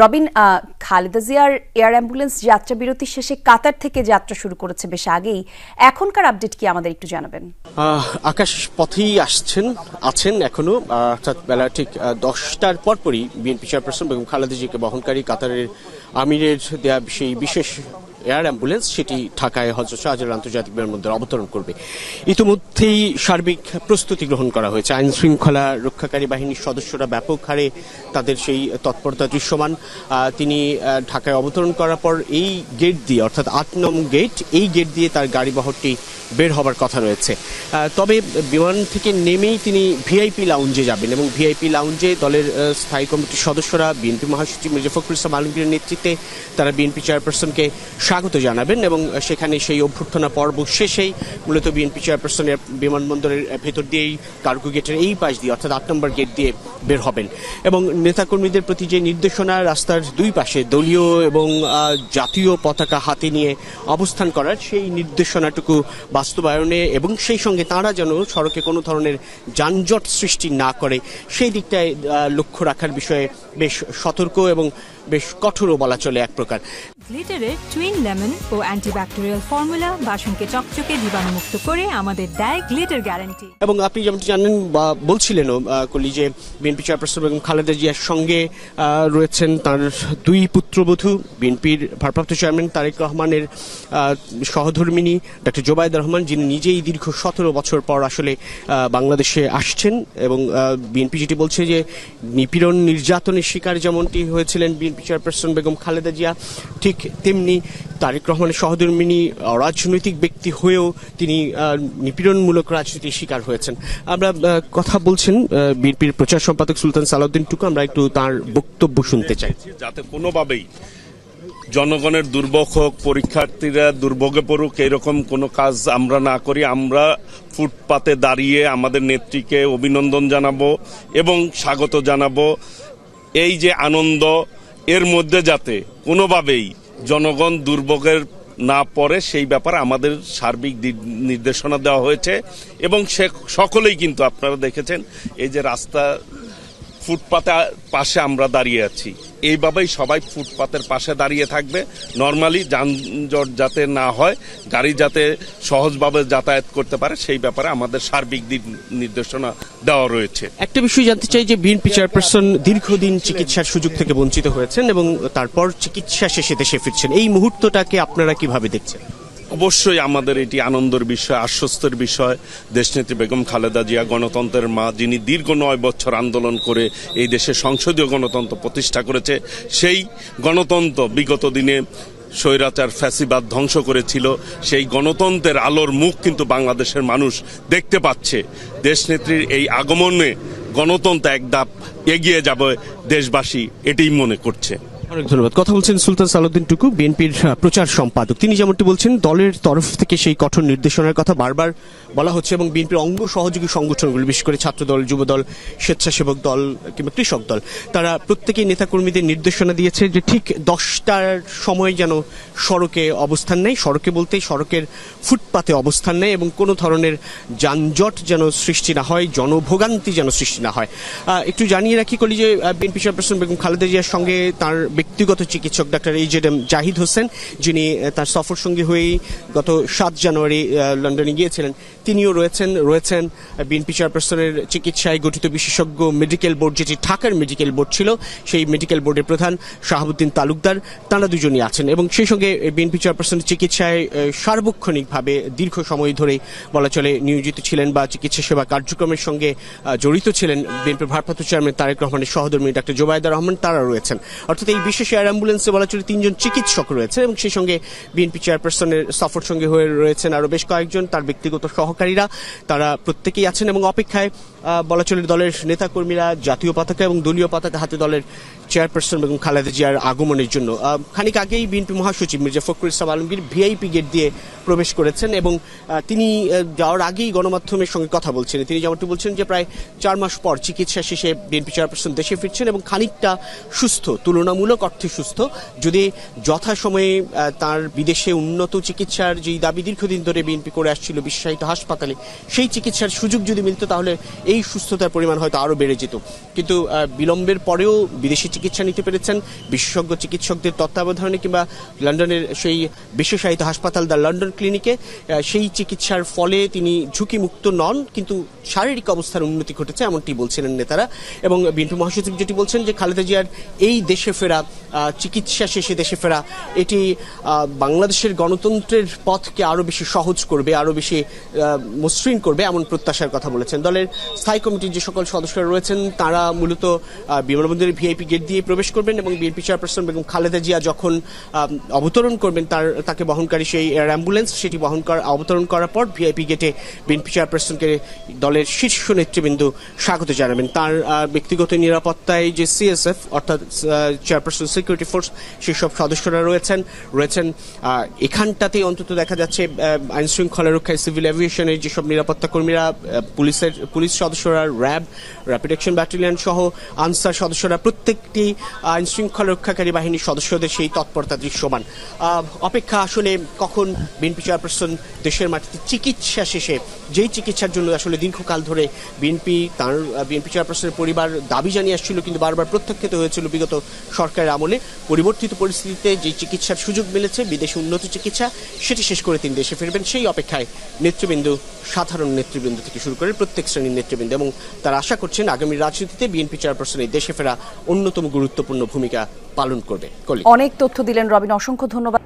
রবিন, খালেদা জিয়ার air ambulance যাত্রা বিরতি শেষে কাতার থেকে যাত্রা শুরু করেছে বেশ আগেই। এখনকার আপডেট কি আমাদের একটু জানাবেন? আকাশ পথেই আছেন এখনো, অর্থাৎ বেলা ঠিক 10টার পরপরই বিএনপি চেয়ারপারসন বেগম খালেদা জিয়াকে বহনকারী কাতারের আমিরের দেয়া সেই বিশেষ এয়ার অ্যাম্বুলেন্স সেটি ঢাকায় হযরত শাহজালাল আন্তর্জাতিক বিমানবন্দরে অবতরণ করবে। ইতিমধ্যেই সার্বিক প্রস্তুতি গ্রহণ করা হয়েছে। আইন শৃঙ্খলা রক্ষাকারী বাহিনীর সদস্যরা ব্যাপক হারে তাদের সেই তৎপরতা দৃশ্যমান। তিনি ঢাকায় অবতরণ করার পর এই গেট দিয়ে, অর্থাৎ ৮ নং গেট, এই গেট দিয়ে তার গাড়িবহরটি বের হবার কথা রয়েছে। তবে বিমান থেকে নেমেই তিনি ভিআইপি লাউঞ্জে যাবেন এবং ভিআইপি লাউঞ্জে দলের স্থায়ী কমিটির সদস্যরা, বিএনপি মহাসচিব মির্জা ফখরুল ইসলাম আলমগীরের নেতৃত্বে তারা বিএনপি চেয়ারপারসনকে স্বাগত জানাবেন এবং সেখানে সেই অভ্যর্থনা পর্ব শেষেই মূলত বিএনপি চেয়ারপারসনের বিমানবন্দরের ভেতর দিয়েই কার্গো গেটের এই পাশ দিয়ে, অর্থাৎ ৮ নম্বর গেট দিয়ে বের হবেন এবং নেতাকর্মীদের প্রতি যে নির্দেশনা, রাস্তার দুই পাশে দলীয় এবং জাতীয় পতাকা হাতে নিয়ে অবস্থান করার, সেই নির্দেশনাটুকু বাস্তবায়নে এবং সেই সঙ্গে তাঁরা যেন সড়কে কোনো ধরনের যানজট সৃষ্টি না করে সেই দিকটায় লক্ষ্য রাখার বিষয়ে বেশ সতর্ক এবং বেশ কঠোরও বলা চলে এক প্রকার। গ্লিটারের টুইন লেমন ও অ্যান্টিব্যাকটেরিয়াল ফর্মুলা বাসনকে চকচকে জীবাণুমুক্ত করে আমাদের দেয় গ্লিটার গ্যারান্টি। এবং আপনি যেমনটি জানেন বা বলছিলেনও কলি, যে বিএনপি চেয়ারপারসন বেগম খালেদা জিয়ার সঙ্গে রয়েছেন তার দুই পুত্রবধূ, বিএনপির ভারপ্রাপ্ত চেয়ারম্যান তারেক রহমানের সহধর্মিণী ডক্টর জোবায়দা রহমান, যিনি নিজেই দীর্ঘ 17 বছর পর আসলে বাংলাদেশে আসছেন এবং বিএনপি যেটি বলছে যে নিপীড়ন নির্যাতনের শিকার যেমনটি হয়েছিলেন বিএনপি চেয়ারপারসন বেগম খালেদা জিয়া, ঠিক তেমনি তারেক রহমানের সহধর্মিণী রাজনৈতিক ব্যক্তি হয়েও তিনি নিপীড়নমূলক রাজনীতির শিকার হয়েছেন। আমরা কথা বলছেন বিএনপির প্রচার সম্পাদক সুলতান সালাউদ্দিন টুকু, আমরা একটু তার বক্তব্য শুনতে চাই। যাতে কোনোভাবেই জনগণের দুর্ভোগ হোক, পরীক্ষার্থীরা দুর্ভোগে পড়ুক, এরকম কোনো কাজ আমরা না করি। আমরা ফুটপাতে দাঁড়িয়ে আমাদের নেত্রীকে অভিনন্দন জানাবো এবং স্বাগত জানাবো। এই যে আনন্দ, এর মধ্যে যাতে কোনোভাবেই জনগণ দুর্ভোগের না পড়ে সেই ব্যাপারে আমাদের সার্বিক নির্দেশনা দেওয়া হয়েছে এবং সকলেই কিন্তু আপনারা দেখেছেন এই যে রাস্তা ফুটপাতের পাশে আমরা দাঁড়িয়ে আছি, এইভাবেই সবাই ফুটপাতের পাশে দাঁড়িয়ে থাকবে। নর্মালি যানজট যাতে না হয়, গাড়ি যাতে সহজভাবে যাতায়াত করতে পারে সেই ব্যাপারে আমাদের সার্বিক নির্দেশনা দেওয়া রয়েছে। একটা বিষয় জানতে চাই যে বিএনপি চেয়ারপারসন দীর্ঘদিন চিকিৎসার সুযোগ থেকে বঞ্চিত হয়েছেন এবং তারপর চিকিৎসা শেষে দেশে ফিরছেন, এই মুহূর্তটাকে আপনারা কিভাবে দেখছেন? অবশ্যই আমাদের এটি আনন্দের বিষয়, আশ্বস্তের বিষয়। দেশনেত্রী বেগম খালেদা জিয়া গণতন্ত্রের মা, যিনি দীর্ঘ 9 বছর আন্দোলন করে এই দেশে সংসদীয় গণতন্ত্র প্রতিষ্ঠা করেছে, সেই গণতন্ত্র বিগত দিনে স্বৈরাচার ফ্যাসিবাদ ধ্বংস করেছিল, সেই গণতন্ত্রের আলোর মুখ কিন্তু বাংলাদেশের মানুষ দেখতে পাচ্ছে। দেশনেত্রীর এই আগমনে গণতন্ত্র এক ধাপ এগিয়ে যাবে দেশবাসী, এটাই মনে করছে। অনেক ধন্যবাদ। কথা বলছেন সুলতান সালাউদ্দিন টুকু, বিএনপির প্রচার সম্পাদক। তিনি যেমনটি বলছেন দলের তরফ থেকে সেই কঠোর নির্দেশনার কথা বারবার বলা হচ্ছে এবং বিএনপির অঙ্গ সহযোগী সংগঠনগুলো, বিশেষ করে ছাত্রদল, যুবদল, স্বেচ্ছাসেবক দল কিংবা কৃষক দল, তারা প্রত্যেকেই নেতাকর্মীদের নির্দেশনা দিয়েছে যে ঠিক 10টার সময় যেন সড়কে অবস্থান নেয়, সড়কে বলতে সড়কের ফুটপাতে অবস্থান নেয় এবং কোনো ধরনের যানজট যেন সৃষ্টি না হয়, জনভোগান্তি যেন সৃষ্টি না হয়। একটু জানিয়ে রাখি কলি যে বিএনপি চেয়ারপারসন বেগম খালেদা জিয়ার সঙ্গে তার ব্যক্তিগত চিকিৎসক ডাক্তার AJM জাহিদ হোসেন, যিনি তার সফর সঙ্গী হয়েই গত 7 জানুয়ারি লন্ডনে গিয়েছিলেন, তিনিও রয়েছেন বিএনপি চেয়ারপারসনের চিকিৎসায় গঠিত বিশেষজ্ঞ মেডিকেল বোর্ড, যেটি ঢাকার মেডিকেল বোর্ড ছিল, সেই মেডিকেল বোর্ডের প্রধান শাহাবুদ্দিন তালুকদার, তাঁরা দুজনই আছেন এবং সেই সঙ্গে বিএনপি চেয়ারপারসনের চিকিৎসায় সার্বক্ষণিকভাবে দীর্ঘ সময় ধরেই বলা চলে নিয়োজিত ছিলেন বা চিকিৎসা সেবা কার্যক্রমের সঙ্গে জড়িত ছিলেন বিএনপির ভারপ্রাপ্ত চেয়ারম্যান তারেক রহমানের সহধর্মী ডক্টর জোবায়দা রহমান, তারা রয়েছেন। অর্থাৎ এই বিশেষ এয়ার অ্যাম্বুলেন্সে বলা চলে 3 জন চিকিৎসক রয়েছে এবং সেই সঙ্গে বিএনপি চেয়ারপারসনের সফর সঙ্গী হয়ে রয়েছেন আরো বেশ কয়েকজন তার ব্যক্তিগত সহকারীরা, তারা প্রত্যেকেই আছেন এবং অপেক্ষায় বলা চলে দলের নেতাকর্মীরা জাতীয় পতাকা এবং দলীয় পতাকা হাতে দলের চেয়ারপারসন বেগম খালেদা জিয়ার আগমনের জন্য। খানিক আগেই বিএনপি মহাসচিব মির্জা ফখরুল ইসলাম আলমগীর ভিআইপি গেট দিয়ে প্রবেশ করেছেন এবং তিনি যাওয়ার আগেই গণমাধ্যমের সঙ্গে কথা বলছেন। তিনি যেমনটি বলছেন যে প্রায় 4 মাস পর চিকিৎসা শেষে বিএনপি চেয়ারপারসন দেশে ফিরছেন এবং খানিকটা সুস্থ, তুলনামূলক মূলক অর্থে সুস্থ, যদি যথাসময়ে তার বিদেশে উন্নত চিকিৎসার যেই দাবি দীর্ঘদিন ধরে বিএনপি করে আসছিল বিশেষায়িত হাসপাতালে, সেই চিকিৎসার সুযোগ যদি মিলত তাহলে এই সুস্থতার পরিমাণ হয়তো আরও বেড়ে যেত। কিন্তু বিলম্বের পরেও বিদেশি চিকিৎসা নিতে পেরেছেন বিশেষজ্ঞ চিকিৎসকদের তত্ত্বাবধানে কিংবা লন্ডনের সেই বিশেষায়িত হাসপাতাল দ্য লন্ডন ক্লিনিকে। সেই চিকিৎসার ফলে তিনি ঝুঁকিমুক্ত নন, কিন্তু শারীরিক অবস্থার উন্নতি ঘটেছে এমনটি বলছিলেন নেতারা। এবং বিএনপি মহাসচিব যেটি বলছেন যে খালেদা জিয়ার এই দেশে ফেরা, চিকিৎসা শেষে দেশে ফেরা, এটি বাংলাদেশের গণতন্ত্রের পথকে আরও বেশি সহজ করবে, আরও বেশি মসৃণ করবে এমন প্রত্যাশার কথা বলেছেন। দলের স্থায়ী কমিটির যে সকল সদস্যরা রয়েছেন তারা মূলত বিমানবন্দরের ভিআইপি গেট দিয়ে প্রবেশ করবেন এবং বিএনপি চেয়ারপারসন বেগম খালেদা জিয়া যখন অবতরণ করবেন তাকে বহনকারী সেই এয়ার অ্যাম্বুলেন্স সেটি অবতরণ করার পর ভিআইপি গেটে বিএনপি চেয়ারপারসনকে দলের শীর্ষ নেতৃবৃন্দ স্বাগত জানাবেন। তার ব্যক্তিগত নিরাপত্তায় যে সিএসএফ অর্থাৎ চেয়ারপারসন সিকিউরিটি ফোর্স সেসব সদস্যরা রয়েছেন। এখানটাতে অন্তত দেখা যাচ্ছে আইন শৃঙ্খলা রক্ষায় সিভিল এভিয়েশনের যেসব নিরাপত্তা কর্মীরা, পুলিশ সদস্যরা, র্যাপিড অ্যাকশন ব্যাটালিয়ন সহ আনসার সদস্যরা, প্রত্যেকটি আইন শৃঙ্খলা রক্ষাকারী বাহিনীর সদস্যদের সেই তৎপরতা দৃশ্যমান। অপেক্ষা আসলে কখন বিএনপি চেয়ারপারসন দেশের মাটিতে চিকিৎসা শেষে, যেই চিকিৎসার জন্য আসলে দীর্ঘকাল ধরে বিএনপি চেয়ারপারসনের পরিবার দাবি জানিয়ে আসছিল কিন্তু বারবার প্রত্যাখ্যাত হয়েছিল বিগত সরকারের আমলে, পরিবর্তিত পরিস্থিতিতে যে চিকিৎসার সুযোগ মিলেছে, বিদেশে উন্নত চিকিৎসা, সেটি শেষ করে তিনি দেশে ফিরবেন। সেই অপেক্ষায় নেতৃবৃন্দ, সাধারণ নেতৃবৃন্দ থেকে শুরু করে প্রত্যেক শ্রেণীর নেতৃবৃন্দ, এবং তারা আশা করছেন আগামী রাজনীতিতে বিএনপি চেয়ারপারসনের দেশে ফেরা অন্যতম গুরুত্বপূর্ণ ভূমিকা পালন করবে। অনেক তথ্য দিলেন রবিন, অসংখ্য ধন্যবাদ।